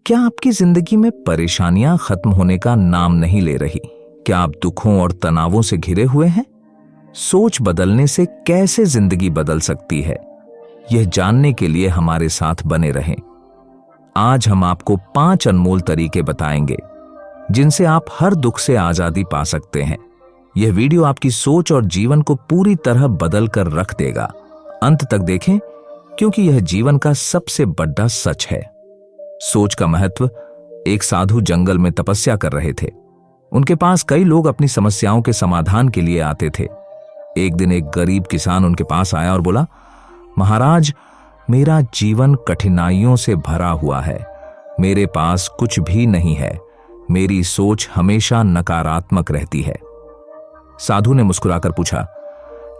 क्या आपकी जिंदगी में परेशानियां खत्म होने का नाम नहीं ले रही? क्या आप दुखों और तनावों से घिरे हुए हैं? सोच बदलने से कैसे जिंदगी बदल सकती है, यह जानने के लिए हमारे साथ बने रहें। आज हम आपको 5 अनमोल तरीके बताएंगे जिनसे आप हर दुख से आजादी पा सकते हैं। यह वीडियो आपकी सोच और जीवन को पूरी तरह बदल कर रख देगा। अंत तक देखें, क्योंकि यह जीवन का सबसे बड़ा सच है। सोच का महत्व। एक साधु जंगल में तपस्या कर रहे थे। उनके पास कई लोग अपनी समस्याओं के समाधान के लिए आते थे। एक दिन एक गरीब किसान उनके पास आया और बोला, महाराज, मेरा जीवन कठिनाइयों से भरा हुआ है। मेरे पास कुछ भी नहीं है। मेरी सोच हमेशा नकारात्मक रहती है। साधु ने मुस्कुराकर पूछा,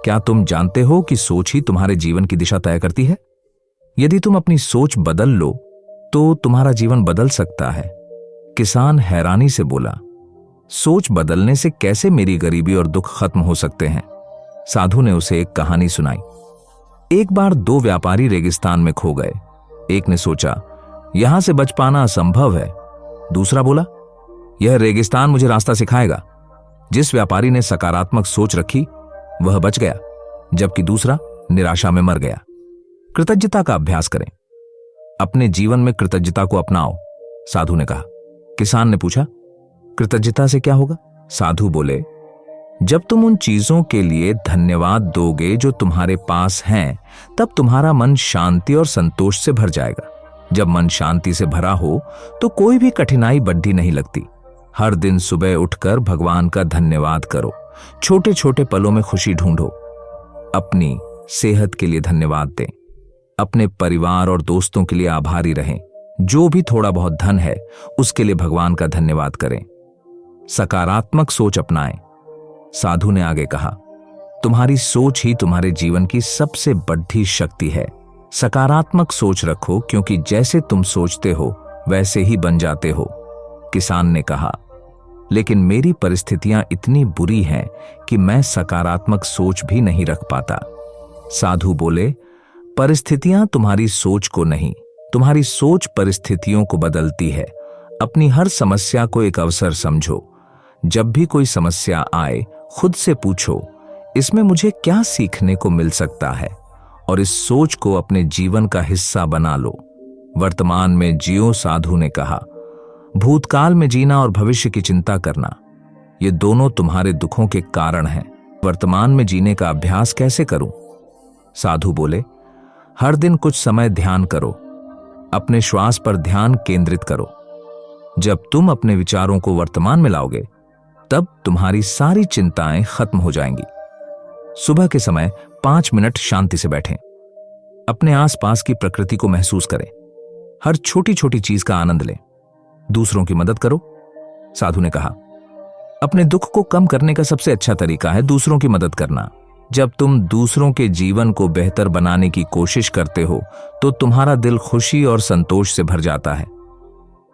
क्या तुम जानते हो कि सोच ही तुम्हारे जीवन की दिशा तय करती है? यदि तुम अपनी सोच बदल लो तो तुम्हारा जीवन बदल सकता है। किसान हैरानी से बोला, सोच बदलने से कैसे मेरी गरीबी और दुख खत्म हो सकते हैं? साधु ने उसे एक कहानी सुनाई। एक बार 2 व्यापारी रेगिस्तान में खो गए। एक ने सोचा, यहां से बच पाना असंभव है। दूसरा बोला, यह रेगिस्तान मुझे रास्ता सिखाएगा। जिस व्यापारी ने सकारात्मक सोच रखी वह बच गया, जबकि दूसरा निराशा में मर गया। कृतज्ञता का अभ्यास करें। अपने जीवन में कृतज्ञता को अपनाओ, साधु ने कहा। किसान ने पूछा, कृतज्ञता से क्या होगा? साधु बोले, जब तुम उन चीजों के लिए धन्यवाद दोगे जो तुम्हारे पास हैं, तब तुम्हारा मन शांति और संतोष से भर जाएगा। जब मन शांति से भरा हो तो कोई भी कठिनाई बड्डी नहीं लगती। हर दिन सुबह उठकर भगवान का धन्यवाद करो। छोटे छोटे पलों में खुशी ढूंढो। अपनी सेहत के लिए धन्यवाद दें। अपने परिवार और दोस्तों के लिए आभारी रहें। जो भी थोड़ा बहुत धन है उसके लिए भगवान का धन्यवाद करें। सकारात्मक सोच अपनाएं। साधु ने आगे कहा, तुम्हारी सोच ही तुम्हारे जीवन की सबसे बड़ी शक्ति है। सकारात्मक सोच रखो, क्योंकि जैसे तुम सोचते हो वैसे ही बन जाते हो। किसान ने कहा, लेकिन मेरी परिस्थितियां इतनी बुरी हैं कि मैं सकारात्मक सोच भी नहीं रख पाता। साधु बोले, परिस्थितियां तुम्हारी सोच को नहीं, तुम्हारी सोच परिस्थितियों को बदलती है। अपनी हर समस्या को एक अवसर समझो। जब भी कोई समस्या आए, खुद से पूछो, इसमें मुझे क्या सीखने को मिल सकता है, और इस सोच को अपने जीवन का हिस्सा बना लो। वर्तमान में जियो, साधु ने कहा। भूतकाल में जीना और भविष्य की चिंता करना, ये दोनों तुम्हारे दुखों के कारण हैं। वर्तमान में जीने का अभ्यास कैसे करूं? साधु बोले, हर दिन कुछ समय ध्यान करो। अपने श्वास पर ध्यान केंद्रित करो। जब तुम अपने विचारों को वर्तमान में लाओगे, तब तुम्हारी सारी चिंताएं खत्म हो जाएंगी। सुबह के समय 5 मिनट शांति से बैठें। अपने आसपास की प्रकृति को महसूस करें। हर छोटी छोटी चीज का आनंद लें। दूसरों की मदद करो। साधु ने कहा, अपने दुख को कम करने का सबसे अच्छा तरीका है दूसरों की मदद करना। जब तुम दूसरों के जीवन को बेहतर बनाने की कोशिश करते हो तो तुम्हारा दिल खुशी और संतोष से भर जाता है।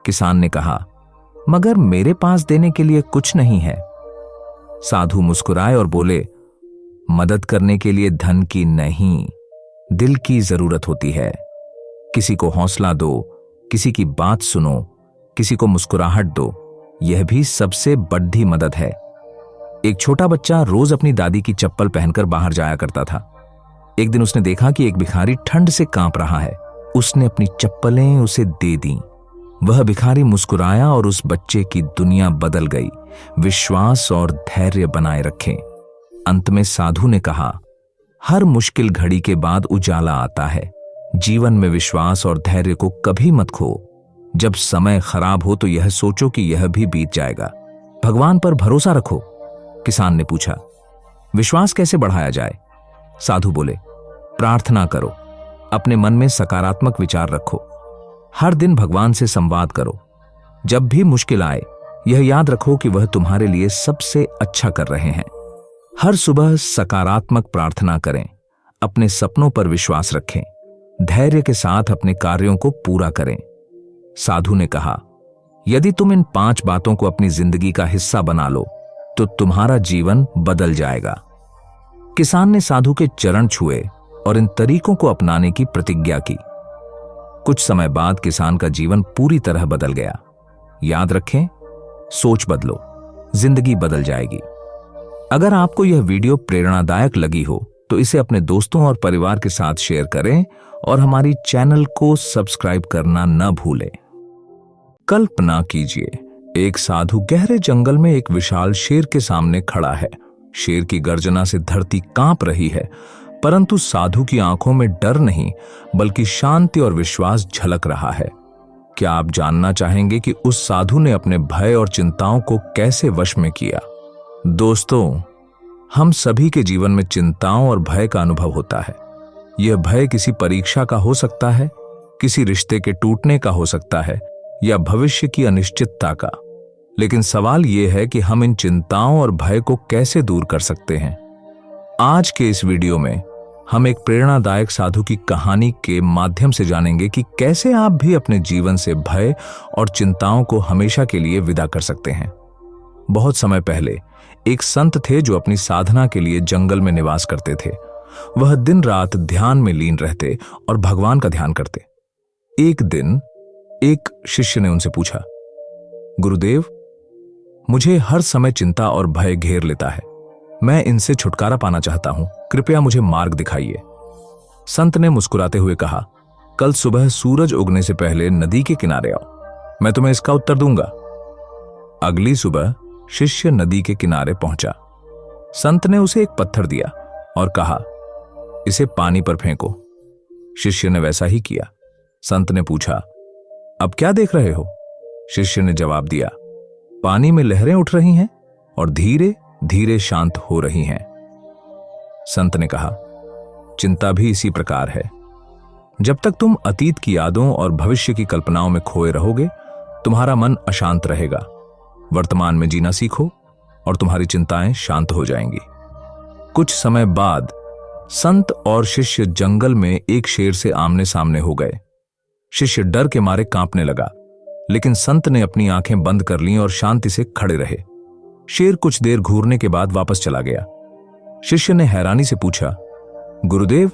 किसान ने कहा, मगर मेरे पास देने के लिए कुछ नहीं है। साधु मुस्कुराए और बोले, मदद करने के लिए धन की नहीं, दिल की जरूरत होती है। किसी को हौसला दो, किसी की बात सुनो, किसी को मुस्कुराहट दो। यह भी सबसे बड़ी मदद है। एक छोटा बच्चा रोज अपनी दादी की चप्पल पहनकर बाहर जाया करता था। एक दिन उसने देखा कि एक भिखारी ठंड से कांप रहा है। उसने अपनी चप्पलें उसे दे दी। वह भिखारी मुस्कुराया और उस बच्चे की दुनिया बदल गई। विश्वास और धैर्य बनाए रखें। अंत में साधु ने कहा, हर मुश्किल घड़ी के बाद उजाला आता है। जीवन में विश्वास और धैर्य को कभी मत खो। जब समय खराब हो तो यह सोचो कि यह भी बीत जाएगा। भगवान पर भरोसा रखो। किसान ने पूछा, विश्वास कैसे बढ़ाया जाए? साधु बोले, प्रार्थना करो। अपने मन में सकारात्मक विचार रखो। हर दिन भगवान से संवाद करो। जब भी मुश्किल आए, यह याद रखो कि वह तुम्हारे लिए सबसे अच्छा कर रहे हैं। हर सुबह सकारात्मक प्रार्थना करें। अपने सपनों पर विश्वास रखें। धैर्य के साथ अपने कार्यों को पूरा करें। साधु ने कहा, यदि तुम इन 5 बातों को अपनी जिंदगी का हिस्सा बना लो तो तुम्हारा जीवन बदल जाएगा। किसान ने साधु के चरण छुए और इन तरीकों को अपनाने की प्रतिज्ञा की। कुछ समय बाद किसान का जीवन पूरी तरह बदल गया। याद रखें, सोच बदलो, जिंदगी बदल जाएगी। अगर आपको यह वीडियो प्रेरणादायक लगी हो तो इसे अपने दोस्तों और परिवार के साथ शेयर करें और हमारी चैनल को सब्सक्राइब करना न भूलें। कल्पना कीजिए, एक साधु गहरे जंगल में एक विशाल शेर के सामने खड़ा है। शेर की गर्जना से धरती कांप रही है, परंतु साधु की आंखों में डर नहीं बल्कि शांति और विश्वास झलक रहा है। क्या आप जानना चाहेंगे कि उस साधु ने अपने भय और चिंताओं को कैसे वश में किया? दोस्तों, हम सभी के जीवन में चिंताओं और भय का अनुभव होता है। यह भय किसी परीक्षा का हो सकता है, किसी रिश्ते के टूटने का हो सकता है या भविष्य की अनिश्चितता का। लेकिन सवाल यह है कि हम इन चिंताओं और भय को कैसे दूर कर सकते हैं। आज के इस वीडियो में हम एक प्रेरणादायक साधु की कहानी के माध्यम से जानेंगे कि कैसे आप भी अपने जीवन से भय और चिंताओं को हमेशा के लिए विदा कर सकते हैं। बहुत समय पहले एक संत थे जो अपनी साधना के लिए जंगल में निवास करते थे। वह दिन रात ध्यान में लीन रहते और भगवान का ध्यान करते। एक दिन एक शिष्य ने उनसे पूछा, गुरुदेव, मुझे हर समय चिंता और भय घेर लेता है। मैं इनसे छुटकारा पाना चाहता हूं, कृपया मुझे मार्ग दिखाइए। संत ने मुस्कुराते हुए कहा, कल सुबह सूरज उगने से पहले नदी के किनारे आओ, मैं तुम्हें इसका उत्तर दूंगा। अगली सुबह शिष्य नदी के किनारे पहुंचा। संत ने उसे एक पत्थर दिया और कहा, इसे पानी पर फेंको। शिष्य ने वैसा ही किया। संत ने पूछा, अब क्या देख रहे हो? शिष्य ने जवाब दिया, पानी में लहरें उठ रही हैं और धीरे धीरे शांत हो रही हैं। संत ने कहा, चिंता भी इसी प्रकार है। जब तक तुम अतीत की यादों और भविष्य की कल्पनाओं में खोए रहोगे, तुम्हारा मन अशांत रहेगा। वर्तमान में जीना सीखो और तुम्हारी चिंताएं शांत हो जाएंगी। कुछ समय बाद संत और शिष्य जंगल में एक शेर से आमने सामने हो गए। शिष्य डर के मारे कांपने लगा, लेकिन संत ने अपनी आंखें बंद कर लीं और शांति से खड़े रहे। शेर कुछ देर घूरने के बाद वापस चला गया। शिष्य ने हैरानी से पूछा, गुरुदेव,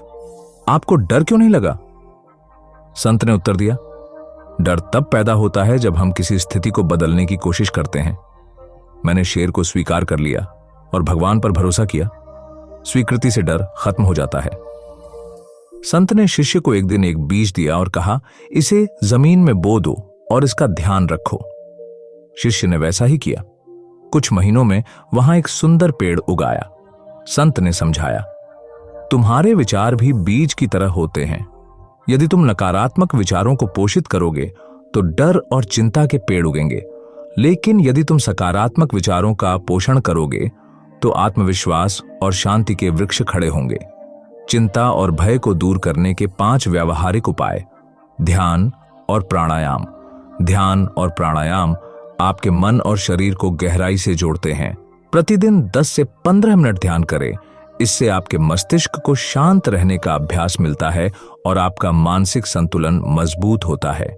आपको डर क्यों नहीं लगा? संत ने उत्तर दिया, डर तब पैदा होता है जब हम किसी स्थिति को बदलने की कोशिश करते हैं। मैंने शेर को स्वीकार कर लिया और भगवान पर भरोसा किया। स्वीकृति से डर खत्म हो जाता है। संत ने शिष्य को एक दिन एक बीज दिया और कहा, इसे जमीन में बो दो और इसका ध्यान रखो। शिष्य ने वैसा ही किया। कुछ महीनों में वहां एक सुंदर पेड़ उगाया। संत ने समझाया, तुम्हारे विचार भी बीज की तरह होते हैं। यदि तुम नकारात्मक विचारों को पोषित करोगे तो डर और चिंता के पेड़ उगेंगे, लेकिन यदि तुम सकारात्मक विचारों का पोषण करोगे तो आत्मविश्वास और शांति के वृक्ष खड़े होंगे। चिंता और भय को दूर करने के 5 व्यावहारिक उपाय। ध्यान और प्राणायाम। ध्यान और प्राणायाम आपके मन और शरीर को गहराई से जोड़ते हैं। प्रतिदिन 10 से 15 मिनट ध्यान करें। इससे आपके मस्तिष्क को शांत रहने का अभ्यास मिलता है और आपका मानसिक संतुलन मजबूत होता है।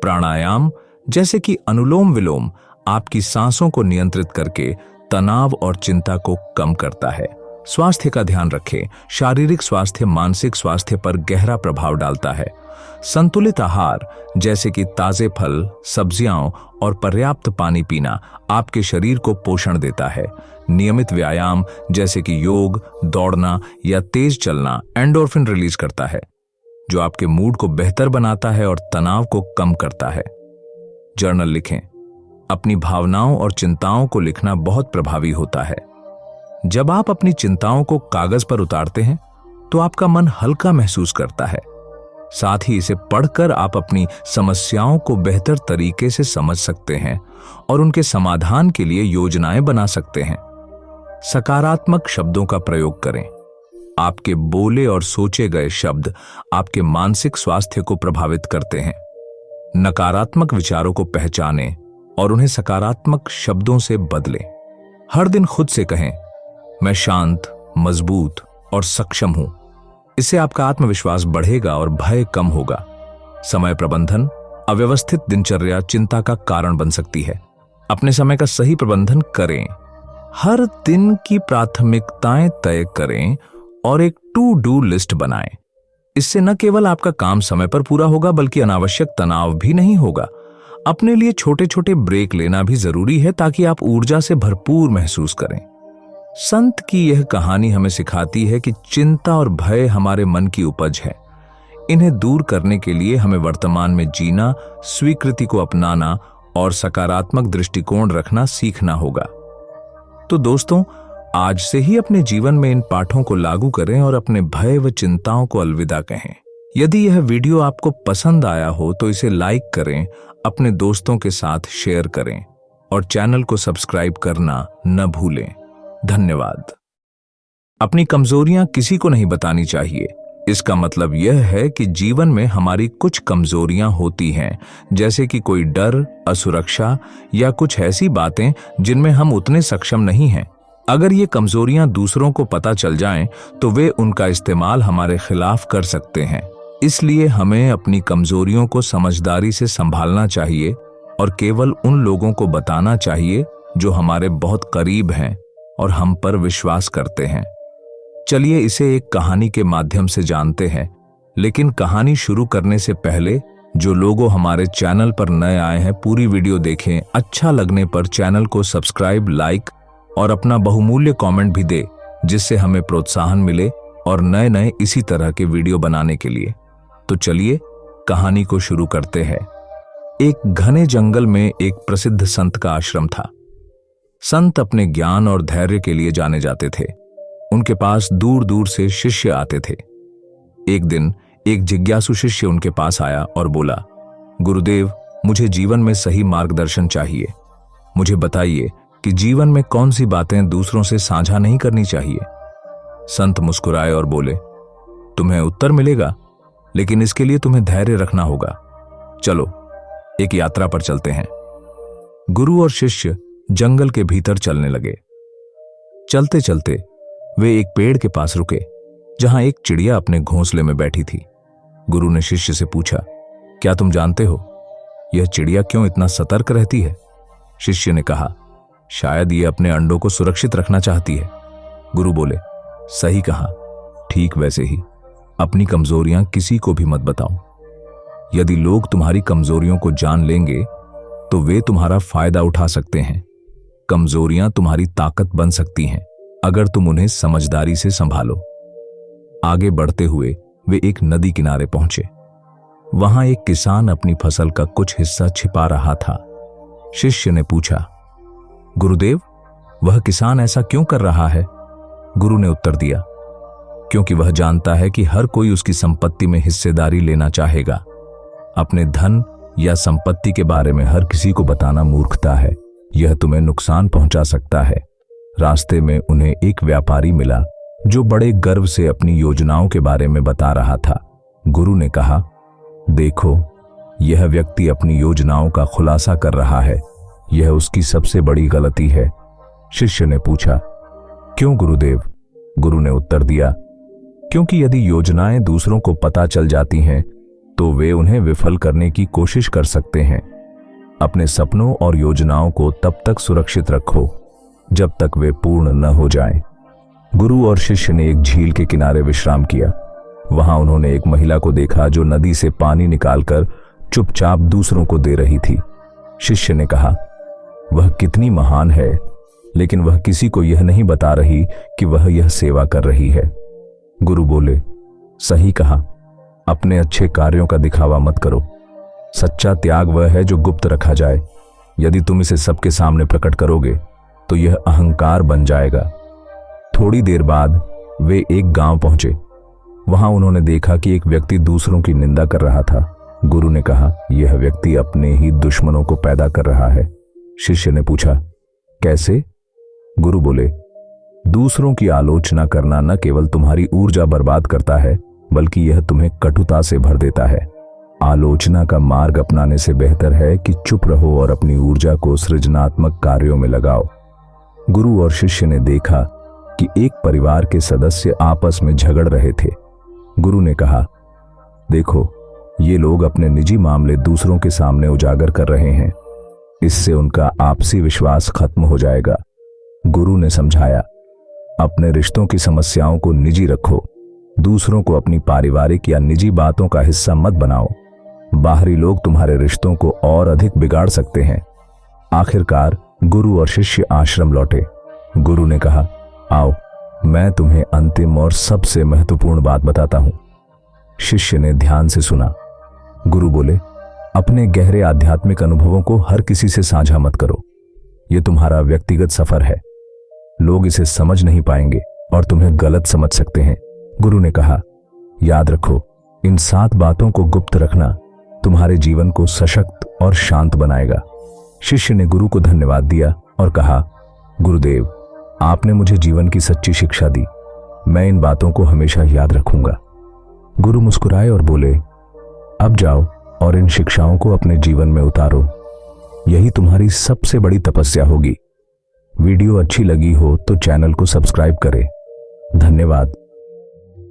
प्राणायाम जैसे कि अनुलोम विलोम आपकी सांसों को नियंत्रित करके तनाव और चिंता को कम करता है। स्वास्थ्य का ध्यान रखें। शारीरिक स्वास्थ्य मानसिक स्वास्थ्य पर गहरा प्रभाव डालता है। संतुलित आहार जैसे कि ताजे फल, सब्जियां और पर्याप्त पानी पीना आपके शरीर को पोषण देता है। नियमित व्यायाम जैसे कि योग, दौड़ना या तेज चलना एंडोर्फिन रिलीज करता है, जो आपके मूड को बेहतर बनाता है और तनाव को कम करता है। जर्नल लिखें। अपनी भावनाओं और चिंताओं को लिखना बहुत प्रभावी होता है। जब आप अपनी चिंताओं को कागज पर उतारते हैं तो आपका मन हल्का महसूस करता है। साथ ही इसे पढ़कर आप अपनी समस्याओं को बेहतर तरीके से समझ सकते हैं और उनके समाधान के लिए योजनाएं बना सकते हैं। सकारात्मक शब्दों का प्रयोग करें। आपके बोले और सोचे गए शब्द आपके मानसिक स्वास्थ्य को प्रभावित करते हैं। नकारात्मक विचारों को पहचानें और उन्हें सकारात्मक शब्दों से बदलें। हर दिन खुद से कहें, मैं शांत, मजबूत और सक्षम हूं। इससे आपका आत्मविश्वास बढ़ेगा और भय कम होगा। समय प्रबंधन। अव्यवस्थित दिनचर्या चिंता का कारण बन सकती है। अपने समय का सही प्रबंधन करें। हर दिन की प्राथमिकताएं तय करें और एक टू डू लिस्ट बनाएं। इससे न केवल आपका काम समय पर पूरा होगा बल्कि अनावश्यक तनाव भी नहीं होगा। अपने लिए छोटे छोटे ब्रेक लेना भी जरूरी है ताकि आप ऊर्जा से भरपूर महसूस करें। संत की यह कहानी हमें सिखाती है कि चिंता और भय हमारे मन की उपज है। इन्हें दूर करने के लिए हमें वर्तमान में जीना, स्वीकृति को अपनाना और सकारात्मक दृष्टिकोण रखना सीखना होगा। तो दोस्तों, आज से ही अपने जीवन में इन पाठों को लागू करें और अपने भय व चिंताओं को अलविदा कहें। यदि यह वीडियो आपको पसंद आया हो तो इसे लाइक करें, अपने दोस्तों के साथ शेयर करें और चैनल को सब्सक्राइब करना न भूलें। धन्यवाद। अपनी कमजोरियां किसी को नहीं बतानी चाहिए। इसका मतलब यह है कि जीवन में हमारी कुछ कमजोरियां होती हैं, जैसे कि कोई डर, असुरक्षा या कुछ ऐसी बातें जिनमें हम उतने सक्षम नहीं हैं। अगर ये कमजोरियां दूसरों को पता चल जाएं, तो वे उनका इस्तेमाल हमारे खिलाफ कर सकते हैं। इसलिए हमें अपनी कमजोरियों को समझदारी से संभालना चाहिए और केवल उन लोगों को बताना चाहिए जो हमारे बहुत करीब हैं और हम पर विश्वास करते हैं। चलिए इसे एक कहानी के माध्यम से जानते हैं। लेकिन कहानी शुरू करने से पहले जो लोग हमारे चैनल पर नए आए हैं, पूरी वीडियो देखें। अच्छा लगने पर चैनल को सब्सक्राइब, लाइक और अपना बहुमूल्य कमेंट भी दे, जिससे हमें प्रोत्साहन मिले और नए नए इसी तरह के वीडियो बनाने के लिए। तो चलिए कहानी को शुरू करते हैं। एक घने जंगल में एक प्रसिद्ध संत का आश्रम था। संत अपने ज्ञान और धैर्य के लिए जाने जाते थे। उनके पास दूर दूर से शिष्य आते थे। एक दिन एक जिज्ञासु शिष्य उनके पास आया और बोला, गुरुदेव, मुझे जीवन में सही मार्गदर्शन चाहिए। मुझे बताइए कि जीवन में कौन सी बातें दूसरों से साझा नहीं करनी चाहिए। संत मुस्कुराए और बोले, तुम्हें उत्तर मिलेगा, लेकिन इसके लिए तुम्हें धैर्य रखना होगा। चलो एक यात्रा पर चलते हैं। गुरु और शिष्य जंगल के भीतर चलने लगे। चलते चलते वे एक पेड़ के पास रुके, जहां एक चिड़िया अपने घोंसले में बैठी थी। गुरु ने शिष्य से पूछा, क्या तुम जानते हो यह चिड़िया क्यों इतना सतर्क रहती है? शिष्य ने कहा, शायद ये अपने अंडों को सुरक्षित रखना चाहती है। गुरु बोले, सही कहा। ठीक वैसे ही अपनी कमजोरियां किसी को भी मत बताओ। यदि लोग तुम्हारी कमजोरियों को जान लेंगे तो वे तुम्हारा फायदा उठा सकते हैं। कमजोरियां तुम्हारी ताकत बन सकती हैं अगर तुम उन्हें समझदारी से संभालो। आगे बढ़ते हुए वे एक नदी किनारे पहुंचे। वहां एक किसान अपनी फसल का कुछ हिस्सा छिपा रहा था। शिष्य ने पूछा, गुरुदेव, वह किसान ऐसा क्यों कर रहा है? गुरु ने उत्तर दिया, क्योंकि वह जानता है कि हर कोई उसकी संपत्ति में हिस्सेदारी लेना चाहेगा। अपने धन या संपत्ति के बारे में हर किसी को बताना मूर्खता है। यह तुम्हें नुकसान पहुंचा सकता है। रास्ते में उन्हें एक व्यापारी मिला जो बड़े गर्व से अपनी योजनाओं के बारे में बता रहा था। गुरु ने कहा, देखो, यह व्यक्ति अपनी योजनाओं का खुलासा कर रहा है। यह उसकी सबसे बड़ी गलती है। शिष्य ने पूछा, क्यों गुरुदेव? गुरु ने उत्तर दिया, क्योंकि यदि योजनाएं दूसरों को पता चल जाती हैं तो वे उन्हें विफल करने की कोशिश कर सकते हैं। अपने सपनों और योजनाओं को तब तक सुरक्षित रखो जब तक वे पूर्ण न हो जाएं। गुरु और शिष्य ने एक झील के किनारे विश्राम किया। वहां उन्होंने एक महिला को देखा जो नदी से पानी निकालकर चुपचाप दूसरों को दे रही थी। शिष्य ने कहा, वह कितनी महान है, लेकिन वह किसी को यह नहीं बता रही कि वह यह सेवा कर रही है। गुरु बोले, सही कहा। अपने अच्छे कार्यों का दिखावा मत करो। सच्चा त्याग वह है जो गुप्त रखा जाए। यदि तुम इसे सबके सामने प्रकट करोगे तो यह अहंकार बन जाएगा। थोड़ी देर बाद वे एक गांव पहुंचे। वहां उन्होंने देखा कि एक व्यक्ति दूसरों की निंदा कर रहा था। गुरु ने कहा, यह व्यक्ति अपने ही दुश्मनों को पैदा कर रहा है। शिष्य ने पूछा, कैसे? गुरु बोले, दूसरों की आलोचना करना न केवल तुम्हारी ऊर्जा बर्बाद करता है, बल्कि यह तुम्हें कटुता से भर देता है। आलोचना का मार्ग अपनाने से बेहतर है कि चुप रहो और अपनी ऊर्जा को सृजनात्मक कार्यों में लगाओ। गुरु और शिष्य ने देखा कि एक परिवार के सदस्य आपस में झगड़ रहे थे। गुरु ने कहा, देखो, ये लोग अपने निजी मामले दूसरों के सामने उजागर कर रहे हैं। इससे उनका आपसी विश्वास खत्म हो जाएगा। गुरु ने समझाया, अपने रिश्तों की समस्याओं को निजी रखो। दूसरों को अपनी पारिवारिक या निजी बातों का हिस्सा मत बनाओ। बाहरी लोग तुम्हारे रिश्तों को और अधिक बिगाड़ सकते हैं। आखिरकार गुरु और शिष्य आश्रम लौटे। गुरु ने कहा, आओ, मैं तुम्हें अंतिम और सबसे महत्वपूर्ण बात बताता हूं। शिष्य ने ध्यान से सुना। गुरु बोले, अपने गहरे आध्यात्मिक अनुभवों को हर किसी से साझा मत करो। यह तुम्हारा व्यक्तिगत सफर है। लोग इसे समझ नहीं पाएंगे और तुम्हें गलत समझ सकते हैं। गुरु ने कहा, याद रखो, इन 7 बातों को गुप्त रखना तुम्हारे जीवन को सशक्त और शांत बनाएगा। शिष्य ने गुरु को धन्यवाद दिया और कहा, गुरुदेव, आपने मुझे जीवन की सच्ची शिक्षा दी। मैं इन बातों को हमेशा याद रखूंगा। गुरु मुस्कुराए और बोले, अब जाओ और इन शिक्षाओं को अपने जीवन में उतारो। यही तुम्हारी सबसे बड़ी तपस्या होगी। वीडियो अच्छी लगी हो तो चैनल को सब्सक्राइब करें। धन्यवाद।